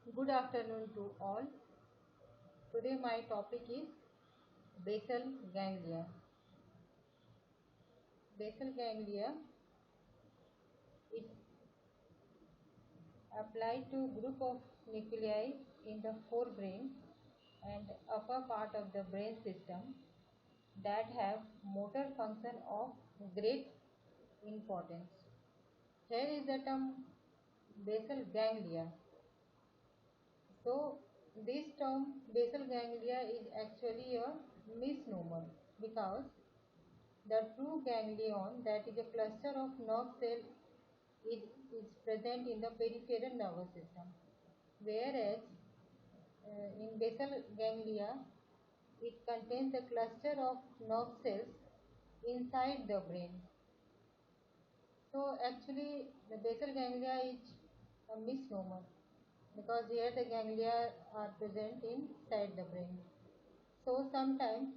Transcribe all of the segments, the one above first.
Good afternoon to all. Today my topic is basal ganglia. Basal ganglia is applied to group of nuclei in the forebrain and upper part of the brain system that have motor function of great importance. Here is the term basal ganglia. So this term basal ganglia is actually a misnomer because the true ganglion, that is a cluster of nerve cells, is present in the peripheral nervous system, whereas in basal ganglia it contains a cluster of nerve cells inside the brain. So actually the basal ganglia is a misnomer because here the ganglia are present inside the brain. So sometimes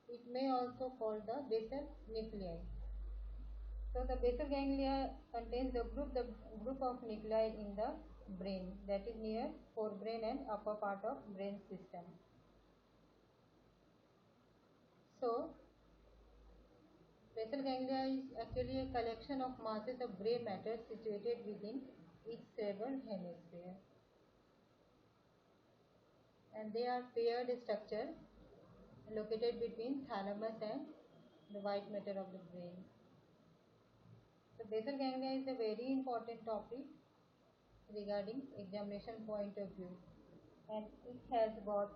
it may also called the basal nuclei. So the basal ganglia contains the group of nuclei in the brain, that is near forebrain and upper part of brain system. So basal ganglia is actually a collection of masses of grey matter situated within each cerebral hemisphere, and they are paired structure located between thalamus and the white matter of the brain. So basal ganglia is a very important topic regarding examination point of view, and it has got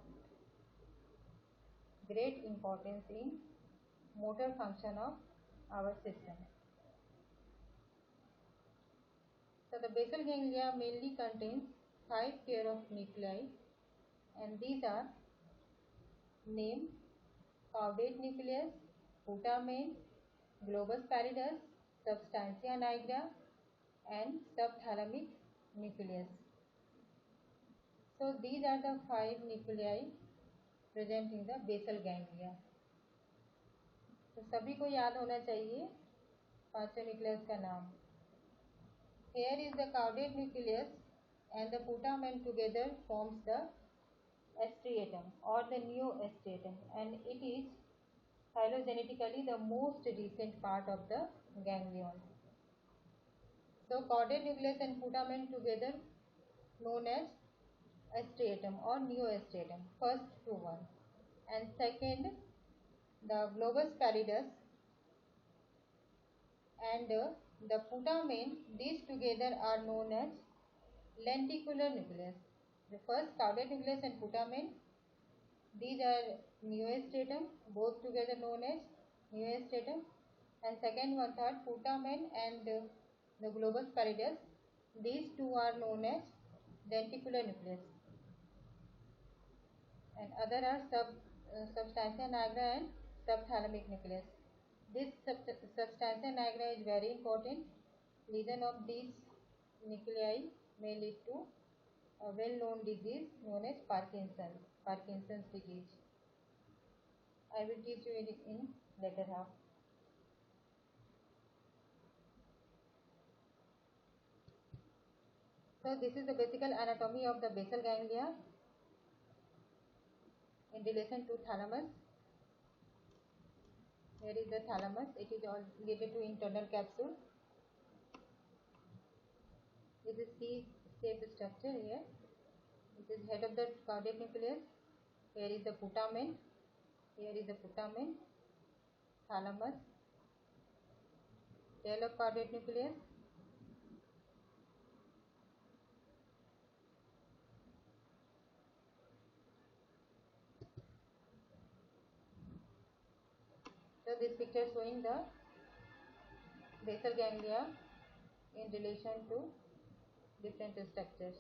great importance in motor function of our system. So the basal ganglia mainly contains 5 pair of nuclei, and these are named caudate nucleus, putamen, globus pallidus, substantia nigra, and subthalamic nucleus. So these are the 5 nuclei present in the basal ganglia. तो सभी को याद होना चाहिए पांचों nucleus का नाम. Here is the caudate nucleus and the putamen together forms the striatum or the neostriatum, and it is phylogenetically the most recent part of the ganglion. So caudate nucleus and putamen together known as striatum or neostriatum, first to one, and second the globus pallidus and the putamen. These together are known as lenticular nucleus. The first caudate nucleus and putamen, these are neostratum, both together known as neostratum, and second one third putamen and the globus pallidus, these two are known as lenticular nucleus, and other are substantia nigra and subthalamic nucleus. This substantia nigra is very important. Lesion of these nuclei may lead to a well-known disease known as Parkinson's disease. I will teach you in later half. So this is the basic anatomy of the basal ganglia in relation to thalamus. Here is the thalamus. It is all related to internal capsule. This is C-shaped structure here. This is head of the caudate nucleus. Here is the putamen. Here is the putamen. Thalamus. Tail of caudate nucleus. So this picture showing the basal ganglia in relation to different structures.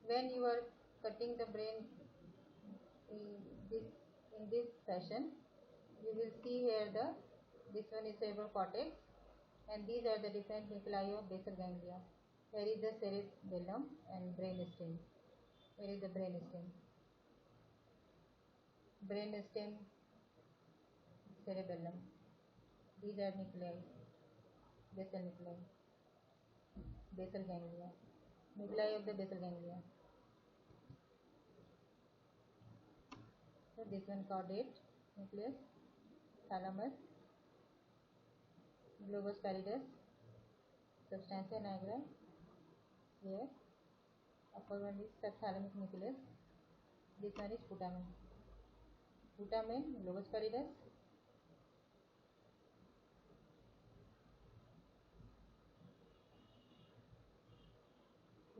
When you are cutting the brain in this fashion, you will see here this one is cerebral cortex, and these are the different nuclei of basal ganglia. Here is the cerebellum and brain stem. Here is the brain stem. brain stem, cerebellum. These are nuclei, basal nuclei, basal ganglia, nuclei of the basal ganglia. So this one caudate nucleus, thalamus, globus pallidus, substantia nigra. Here, upper one is subthalamic nucleus. This one is putamen. Putamen, globus pallidus.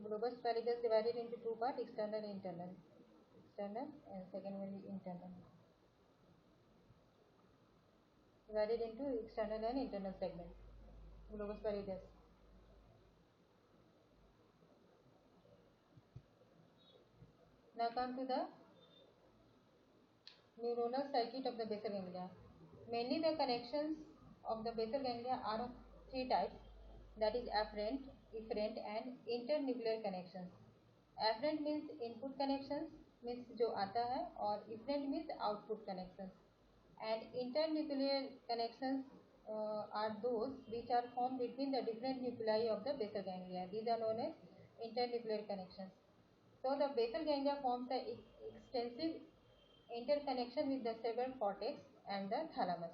Globus pallidus divided into two parts, external and internal. External and second one is internal. Divided into external and internal segment. Globus pallidus. Now come to the neuronal circuit of the basal ganglia. Mainly the connections of the basal ganglia are of three types, that is afferent, efferent and internuclear connections. Afferent means input connections, means जो आता है, और efferent means output connections. And internuclear connections are those which are formed between the different nuclei of the basal ganglia. These are known as internuclear connections. So the basal ganglia forms the extensive interconnection with the cerebral cortex and the thalamus.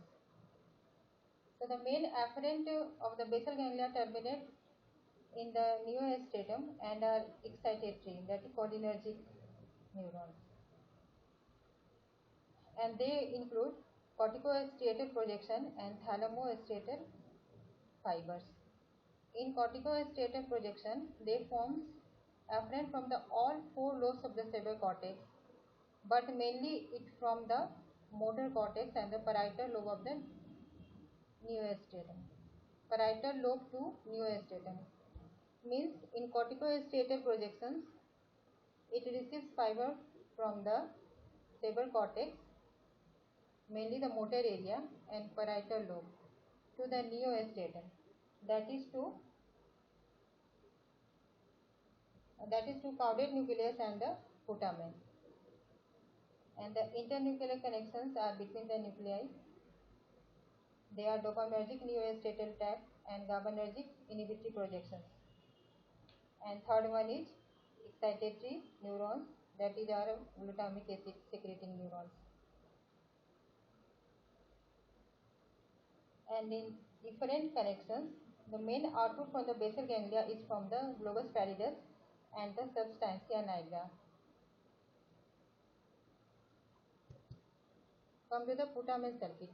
So the main afferent of the basal ganglia terminate in the neostratum and are excitatory, that is cholinergic neurons. And they include corticostriatal projection and thalamostriatal fibers. In corticostriatal projection, they forms afferent from the all four lobes of the cerebral cortex, but mainly it from the motor cortex and the parietal lobe of the neostratum. Parietal lobe to neostratum means in corticostriatal projections, it receives fiber from the cerebral cortex, mainly the motor area and parietal lobe, to the neostratum, that is to caudate nucleus and the putamen. And the internuclear connections are between the nuclei. They are dopaminergic neostratal tract and GABAergic inhibitory projections. And third one is excitatory neurons, that is our glutamic acid secreting neurons. And in efferent connections, the main output from the basal ganglia is from the globus pallidus and the substantia nigra. Come to the putamen circuit.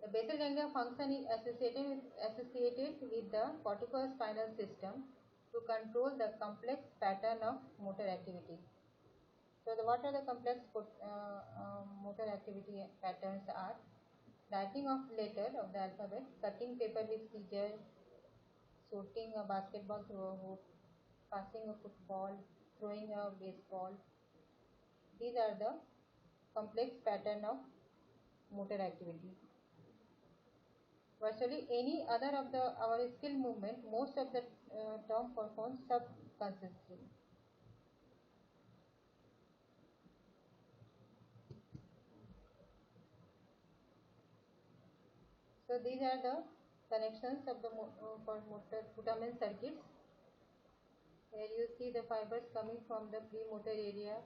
The basal ganglia function is associated with the corticospinal system to control the complex pattern of motor activity. So what are the complex motor activity patterns are? Writing of letter of the alphabet, cutting paper with scissors, shooting a basketball through a hoop, passing a football, throwing a baseball. These are the complex pattern of motor activity. Virtually any other of our skill movement, most of the term performs subconsciously. So these are the connections of the putamen circuits. Here you see the fibers coming from the premotor area,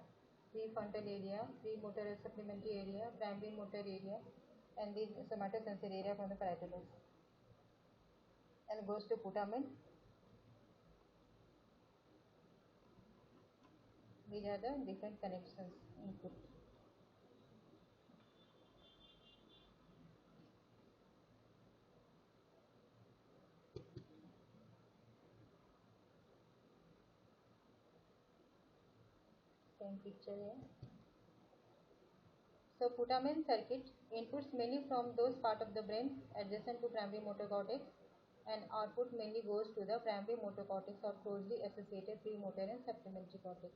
prefrontal area, premotor supplementary area, primary motor area, and the somatosensory area from the parietal lobe, and goes to putamen. These are the different connections input. Same picture here. So putamen circuit inputs mainly from those part of the brain adjacent to primary motor cortex, and output mainly goes to the primary motor cortex or closely associated premotor and supplementary cortex.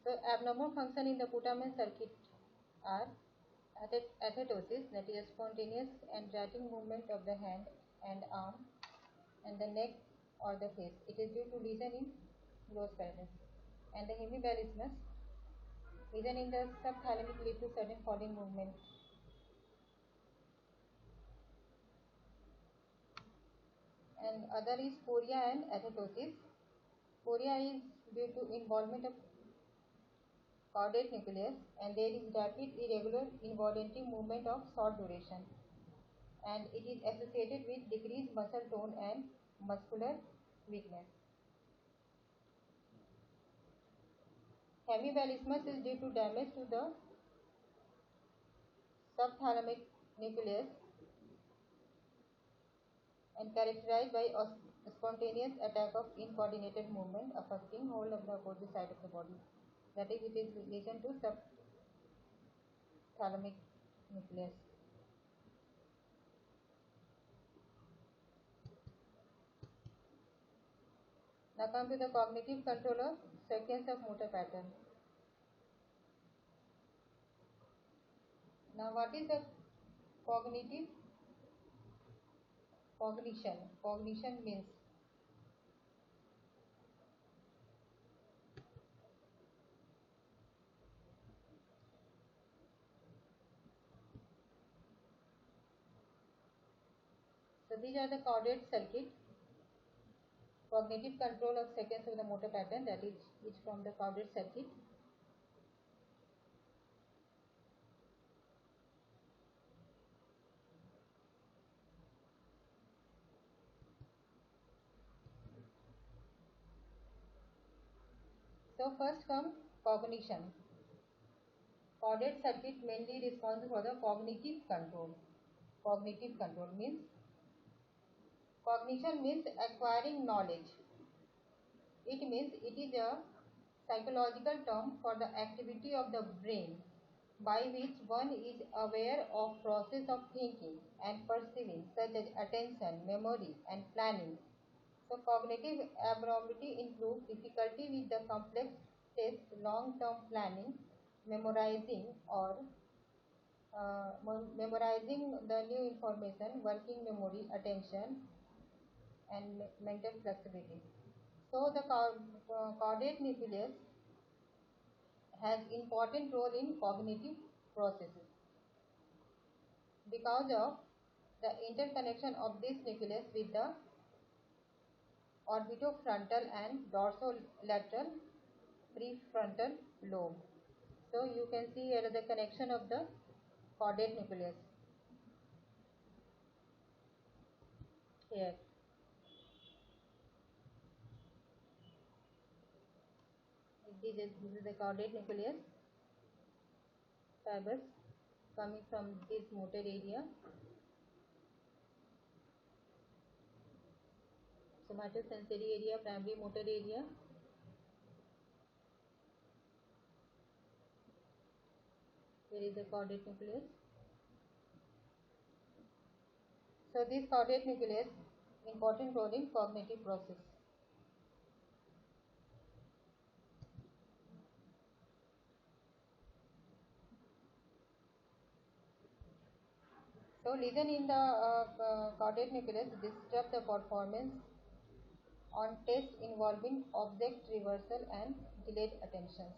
So abnormal function in the putamen circuit are athetosis, that is spontaneous and dragging movement of the hand and arm and the neck or the face. It is due to lesion in gross paratus. And the hemibalismus, lesion in the subthalamic lead to sudden falling movement. And other is chorea and athetosis. Chorea is due to involvement of caudate nucleus, and there is rapid, irregular, involuntary movement of short duration, and it is associated with decreased muscle tone and muscular weakness. Hemibalismus is due to damage to the subthalamic nucleus and characterized by a spontaneous attack of incoordinated movement affecting whole of the opposite side of the body. That is, it is relation to subthalamic nucleus. Now come to the cognitive controller, sequence of motor pattern. Now what is the cognitive cognition? Cognition means so these are the caudate circuit, cognitive control of sequence of the motor pattern, that is from the caudate circuit. So first come cognition. Caudate circuit mainly responsible for the cognitive control. Cognitive control means cognition means acquiring knowledge. It means it is a psychological term for the activity of the brain by which one is aware of process of thinking and perceiving such as attention, memory and planning. So cognitive abnormality includes difficulty with the complex test, long-term planning, memorizing or memorizing the new information, working memory, attention and mental flexibility. So the caudate nucleus has important role in cognitive processes because of the interconnection of this nucleus with the orbitofrontal and dorsolateral prefrontal lobe. So you can see here the connection of the caudate nucleus here. This is the caudate nucleus fibers coming from this motor area, somatosensory area, primary motor area. Here is the caudate nucleus. So this caudate nucleus important role in cognitive process. So lesion in the caudate nucleus disrupt the performance on tests involving object reversal and delayed attentions.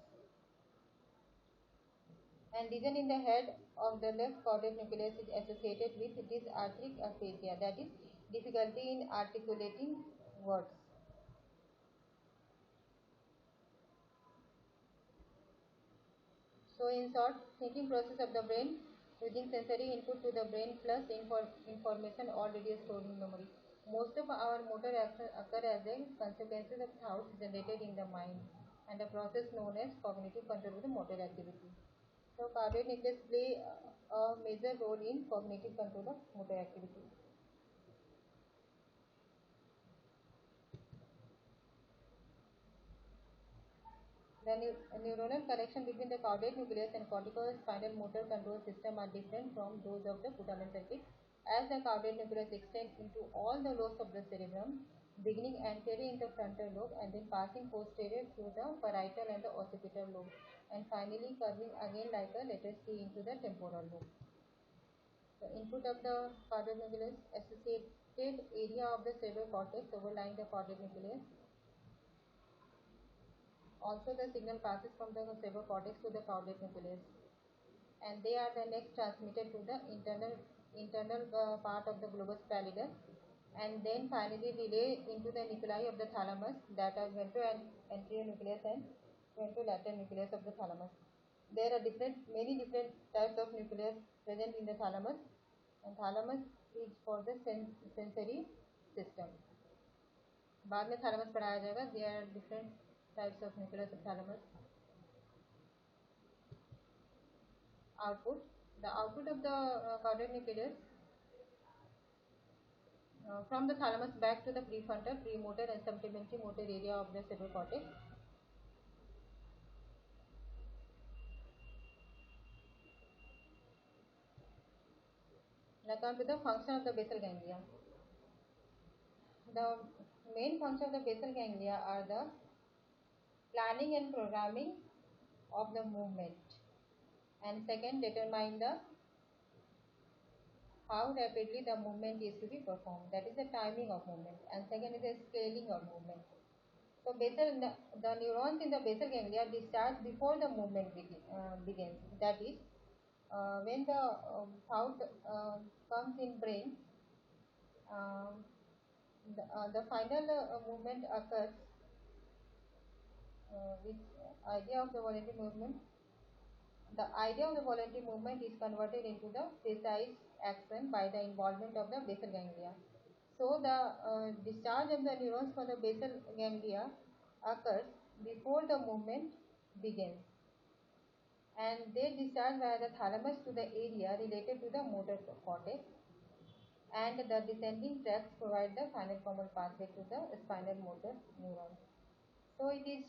And lesion in the head of the left caudate nucleus is associated with dysarthric aphasia, that is difficulty in articulating words. So in short, thinking process of the brain using sensory input to the brain plus information already stored in memory. Most of our motor actions occur as a consequences of thoughts generated in the mind and a process known as cognitive control of the motor activity. So caudate nucleus play a major role in cognitive control of motor activity. The neuronal connection between the caudate nucleus and corticospinal motor control system are different from those of the putamen circuit, as the caudate nucleus extends into all the lobes of the cerebrum, beginning anterior in the frontal lobe and then passing posterior through the parietal and the occipital lobe, and finally curving again like a letter C into the temporal lobe. The input of the caudate nucleus associate area of the cerebral cortex overlying the caudate nucleus. Also, the signal passes from the cerebral cortex to the caudate nucleus, and they are the next transmitted to the internal part of the globus pallidus, and then finally relay into the nuclei of the thalamus, that are ventro and anterior nucleus and ventrolateral nucleus of the thalamus. There are many different types of nucleus present in the thalamus, and thalamus is for the sensory system. बाद में thalamus पढ़ाया जाएगा. There are different types of nucleus of thalamus. Output. The output of the caudate nucleus from the thalamus back to the prefrontal, premotor and supplementary motor area of the cerebral cortex. Now come to the function of the basal ganglia. The main function of the basal ganglia are the planning and programming of the movement, and second, determine the how rapidly the movement is to be performed, that is the timing of movement, and second is the scaling of movement. So the neurons in the basal ganglia discharge before the movement begins, that is when the thought comes in brain, the final movement occurs, which idea of the voluntary movement. The idea of the voluntary movement is converted into the precise action by the involvement of the basal ganglia. So the discharge of the neurons for the basal ganglia occurs before the movement begins, and they discharge via the thalamus to the area related to the motor cortex, and the descending tracts provide the final common pathway to the spinal motor neuron. So it is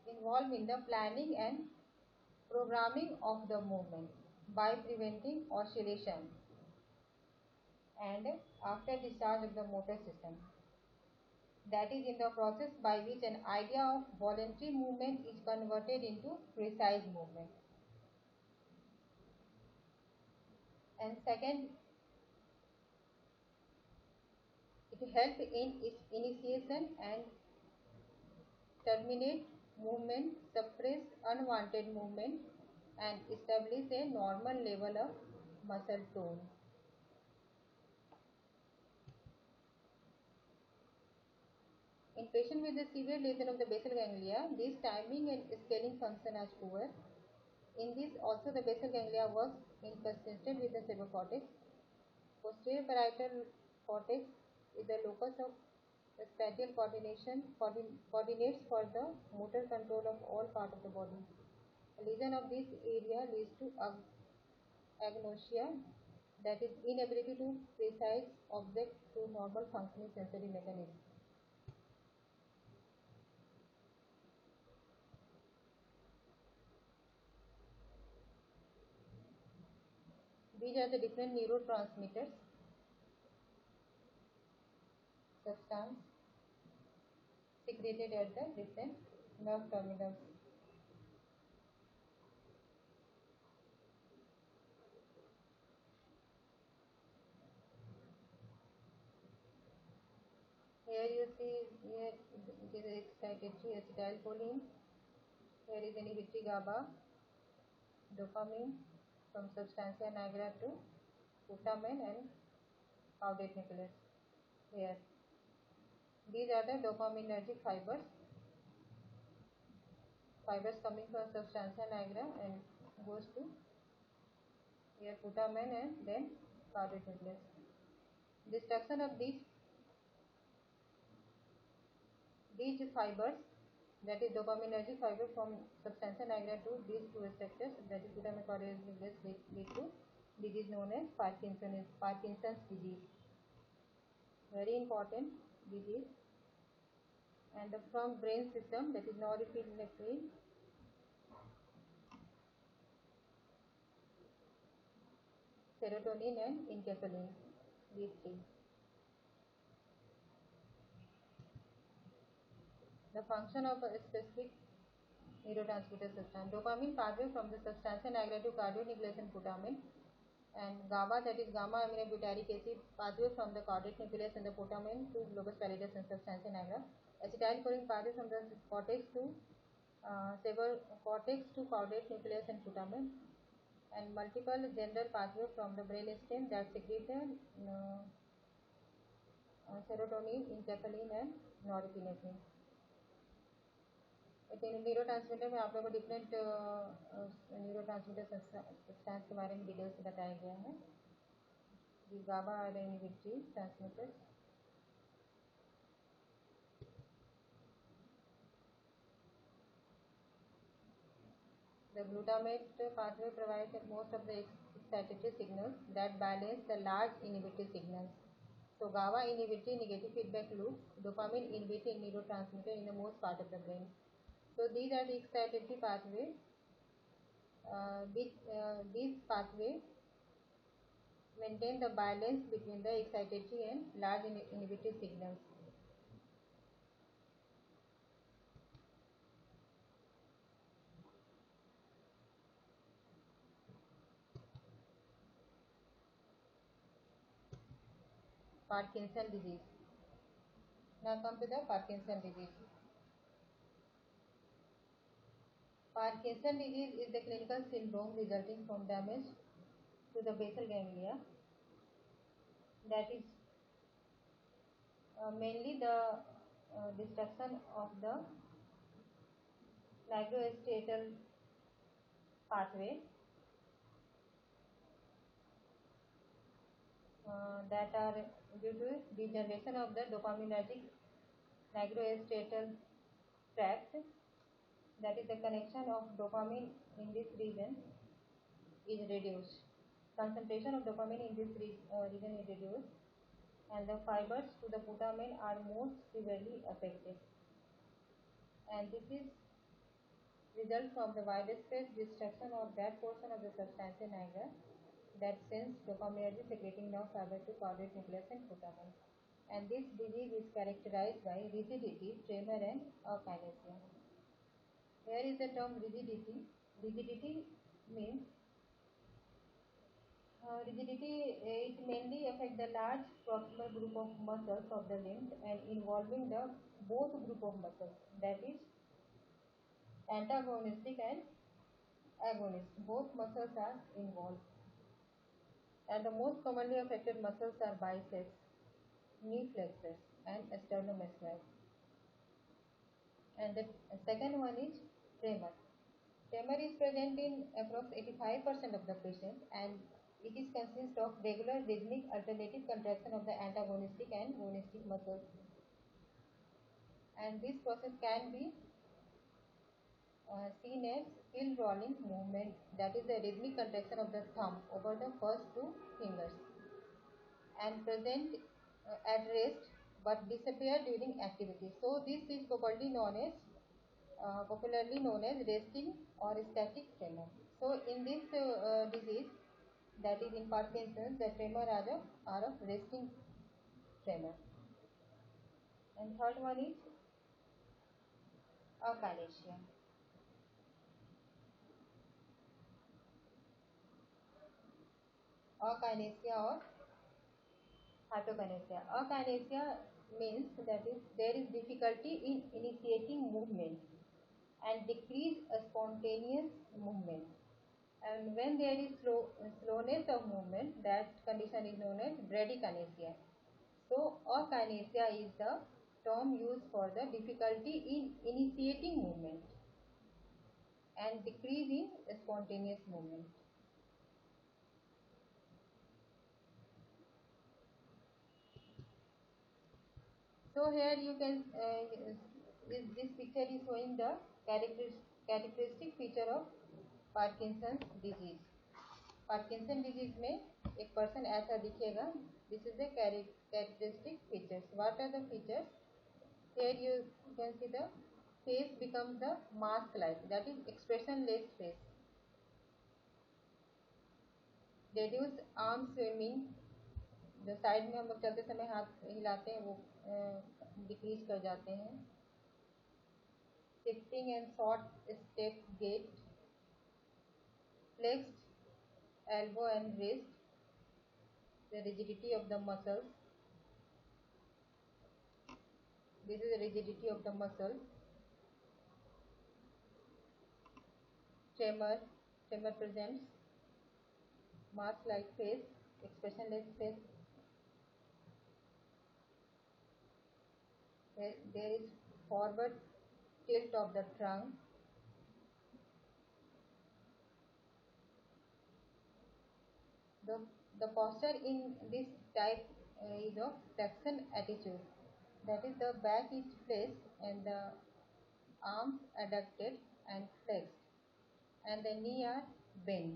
involved in the planning and programming of the movement by preventing oscillation and after discharge of the motor system. That is in the process by which an idea of voluntary movement is converted into precise movement. And second, it helps in its initiation and terminate movement, suppress unwanted movement, and establish a normal level of muscle tone. In patients with a severe lesion of the basal ganglia, this timing and scaling function are poor. In this also the basal ganglia works inconsistent with the cerebral cortex. Posterior parietal cortex is the locus of spatial coordinates for the motor control of all parts of the body. A lesion of this area leads to agnosia, that is inability to precise objects through normal functioning sensory mechanisms. These are the different neurotransmitters, substance secreted at the different nerve terminals. Here you see, here it is excitatory acetylcholine. Here is inhibitory GABA, dopamine from substantia nigra to glutamine and caudate nucleus. Here, these are the dopaminergic fibers coming from substantia nigra and goes to here glutamine and then caudate nucleus. Destruction of these fibers, that is dopaminergic fiber from substantia nigra to these two receptors, that is glutamate caudate nucleus, lead to disease known as Parkinson's disease. Very important disease. And from brain system, that is norepinephrine, serotonin and enkephalin, these three. The function of a specific neurotransmitter system. Dopamine pathway from the substantia nigra to caudate nucleus and glutamine, and GABA, that is gamma aminobutyric acid pathway from the caudate nucleus and the putamen to globus pallidus and substantia nigra. Acetylcholine pathway from the cortex to caudate nucleus and putamen, and multiple gender pathway from the brain stem that secrete serotonin, enkephalin and norepinephrine. Neurotransmitter में आप लोगों को different neurotransmitter substance के बारे में detail से बताया गया है. The GABA are inhibitory transmitters. The glutamate pathway provides most of the excitatory signals that balance the large inhibitory signals. So GABA inhibitory negative feedback loop, dopamine inhibitory neurotransmitter in the most part of the brain. So these are the excitatory pathway. These pathway maintain the balance between the excitatory and large inhibitory signals. Parkinson disease. Now come to the Parkinson disease. Parkinson disease is the clinical syndrome resulting from damage to the basal ganglia, that is mainly the destruction of the nigrostriatal pathway that are due to degeneration of the dopaminergic nigrostriatal tract, that is the connection of dopamine in this region is reduced. Concentration of dopamine in this region is reduced, and the fibers to the putamen are most severely affected. And this is result from the widespread destruction of that portion of the substantia nigra that sends dopaminergic secreting nerve fiber to caudate nucleus and putamen. And this disease is characterized by rigidity, tremor, and akinesia. Here is the term rigidity. Rigidity means it mainly affects the large proximal group of muscles of the limb and involving the both group of muscles, that is antagonistic and agonist. Both muscles are involved. And the most commonly affected muscles are biceps, knee flexors, and sternocleidomastoid. And the second one is tremor. Tremor is present in approximately 85% of the patients, and it is consists of regular rhythmic alternative contraction of the antagonistic and agonistic muscles. And this process can be seen as hill rolling movement, that is the rhythmic contraction of the thumb over the first two fingers, and present at rest but disappear during activity. So this is popularly known as resting or static tremor. So in this disease, that is in Parkinson's, the tremor are of resting tremor. And third one is akinesia. Akinesia or hypokinesia. Akinesia means that is there is difficulty in initiating movement and decrease a spontaneous movement. And when there is slowness of movement, that condition is known as bradykinesia. So akinesia is the term used for the difficulty in initiating movement and decrease in spontaneous movement. So here you can this picture is showing the characteristic feature of Parkinson's disease. Parkinson disease में एक person ऐसा दिखेगा. This is the characteristic features. What are the features? Here you can see the face becomes the mask-like, that is expressionless face. Reduced arm swimming, जो side में हम लोग चलते समय हाथ हिलाते हैं वो डिक्रीज कर जाते हैं. Shifting and short step gait, flexed elbow and wrist, the rigidity of the muscles. This is the rigidity of the muscle. Tremor. Tremor presents mask-like face, expressionless face. There is forward tilt of the trunk. The, the posture in this type is of flexion attitude. That is, the back is flexed and the arms adducted and flexed, and the knee are bent.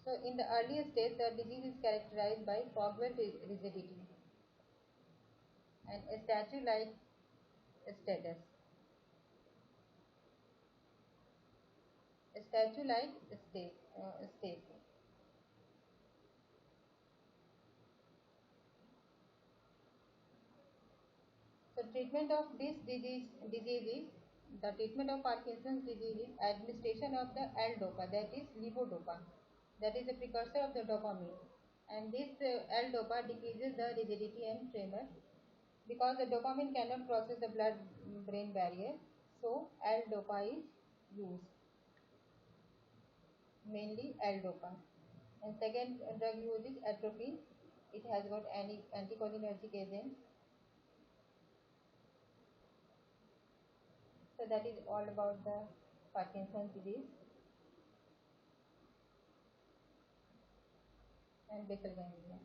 So, in the earlier stage, the disease is characterized by cogwheel rigidity and a statue-like status. A statue-like state. So, treatment of this disease is the treatment of Parkinson's disease is administration of the L-dopa, that is levodopa, that is a precursor of the dopamine, and this L-dopa decreases the rigidity and tremor because the dopamine cannot process the blood-brain barrier. So, L-dopa is used, mainly L-dopa. And second drug used is atropine. It has got anticholinergic agent. So that is all about the Parkinson's disease and basal ganglia.